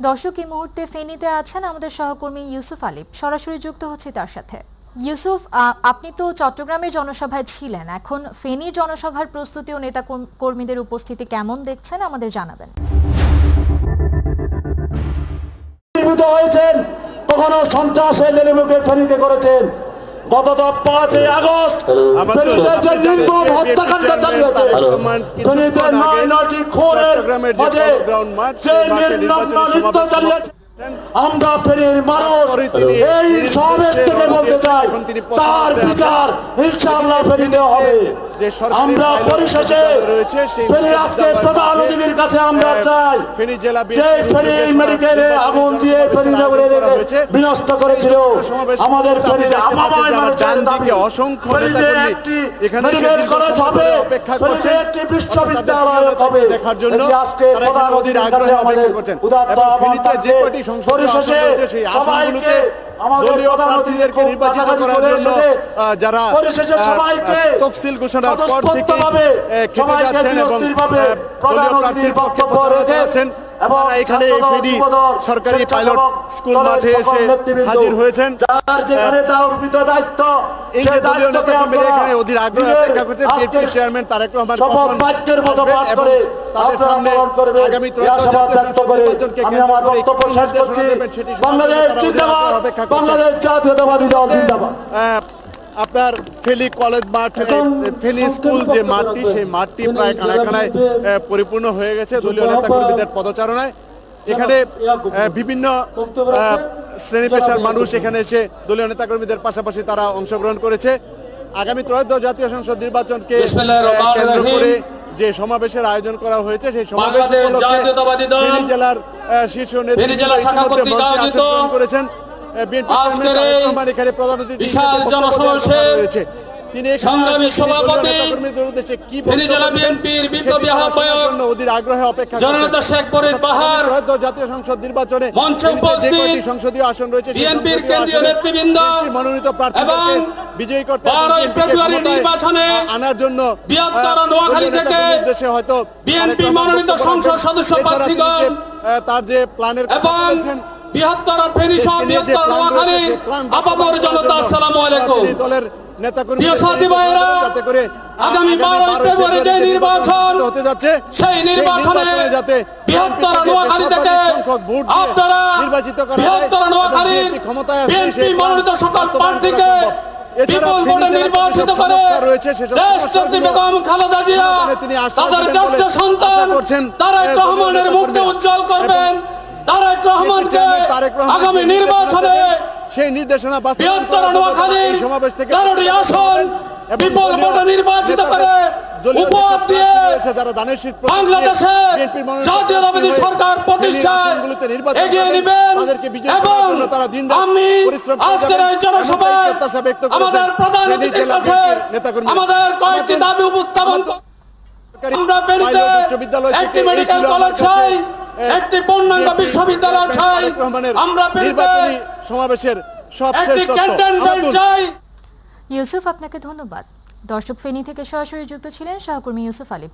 দর্শক এই মুহূর্তে ফেনীতে আছেন আমাদের সহকর্মী ইউসুফ আলিফ, সরাসরি যুক্ত হচ্ছে তার সাথে। ইউসুফ, আপনি তো চট্টগ্রামের জনসভায় ছিলেন, এখন ফেনীর জনসভার প্রস্তুতি ও নেতা কর্মীদের উপস্থিতি কেমন দেখছেন আমাদের জানাবেন। হয়েছেন কখনো সন্ত্রাসের লেলিমুখে ফেনীতে করেছেন। গত 5 আগস্ট ফেনীতে যে নির্মম হত্যাকাণ্ড চালিয়েছে, ফেনীতে 9টি খুনের মাঝে যে নির্মম নৃত্য চালিয়েছে, আমরা ফেনীর মানুষ এই সমাবেশ থেকে বলতে চাই তার বিচার ইনশাআল্লাহ ফেনীতে হবে। আমরা পরিশেষে ফেনীর আজকে প্রধান অতিথির কাছে আমরা চাই যে ফেনী মেডিকেলে আগুন দিয়ে ফেনী নগরের বিনষ্ট করেছিল আমাদের ফেনীর আমায় মানুষের দাবি ফেনীতে একটি মেডিকেল কলেজ হবে, ফেনীতে একটি বিশ্ববিদ্যালয় হবে। আজকে প্রধান অতিথির কাছে আমাদের উদাত্ত আহ্বান থাকবে। পরিশেষে সবাইকে আমাদের প্রধান অতিথিদেরকে নির্বাচিত করার জন্য যারা তফসিল ঘোষণার পর থেকে খেতে যাচ্ছেন এবং প্রধান অতিথির বক্তব্য রেখেছেন এবং এখানে ফেনী সরকারি পাইলট স্কুল মাঠে এসে হাজির হয়েছেন। যার যেখানে দায়িত্ব দায়িত্ব সেই দায়িত্বকে আমরা এখানে অধীর আগ্রহে অপেক্ষা করছেন। বিএনপির চেয়ারম্যান তারেক রহমান শপথ বাক্যের মতো পাঠ করে তাদের সামনে আগামী আমি আমার বক্তব্য শেষ করছি। বাংলাদেশ জিন্দাবাদ, বাংলাদেশ জাতীয়তাবাদী দল জিন্দাবাদ। আপনার ফেনী কলেজ মাঠ, ফেনী স্কুল যে মাঠটি, সেই মাঠটি প্রায় কানায় কানায় পরিপূর্ণ হয়ে গেছে দলীয় নেতাকর্মীদের পদচারণায়। এখানে বিভিন্ন শ্রেণী পেশার মানুষ এখানে এসে দলীয় নেতাকর্মীদের পাশাপাশি তারা অংশগ্রহণ করেছে। আগামী ত্রয়োদশ জাতীয় সংসদ নির্বাচনকে কেন্দ্র করে যে সমাবেশের আয়োজন করা হয়েছে, সেই সমাবেশ উপলক্ষে ফেনী জেলার শীর্ষ নেতৃবৃন্দ ইতিমধ্যে মঞ্চে আসন করেছেন। জাতীয় সংসদ নির্বাচনে সংসদীয় আসন রয়েছে মনোনীত প্রার্থীদেরকে বিজয়ী করতে আনার জন্য উদ্দেশ্যে হয়তো বিএনপি মনোনীত সংসদ সদস্য তার যে প্ল্যানের কথা বলেছেন দলের নেতাকর্মী যাতে করে আগামী 12 ফেব্রুয়ারি যে নির্বাচন হতে যাচ্ছে সেই নির্বাচনে যাতে বৃহত্তর নোয়াখালী থেকে আপনারা নির্বাচিত করা হয়, ক্ষমতায় আসে মনোনীত সকল প্রার্থীকে বিপুল ভোটে নির্বাচিত করে দেশনেত্রী বেগম খালেদা জিয়া তাদের জ্যেষ্ঠ সন্তান তারেক রহমানের মুখকে উজ্জ্বল করবেন। তারেক রহমানকে আগামী নির্বাচনে সেই নির্দেশনা সমাবেশ থেকে 13টি আসন বিপুল ভোটে নির্বাচিত করে উপহার দিয়ে বাংলাদেশের জাতীয়তাবাদী সরকার প্রতিষ্ঠায় এগিয়ে নেবেন। এবং আমি আজকের এই জনসভায় আমাদের প্রধান অতিথির কাছে আমাদের কয়েকটি দাবি উপস্থাপন আমরা ফেনীতে একটি মেডিকেল কলেজ চাই, একটি পূর্ণাঙ্গ বিশ্ববিদ্যালয় চাই, আমরা নির্বাচনী সমাবেশের সবশেষ চাই। ইউসুফ, আপনাকে ধন্যবাদ। দর্শক, ফেনী থেকে সরাসরি যুক্ত ছিলেন সহকর্মী ইউসুফ আলিফ।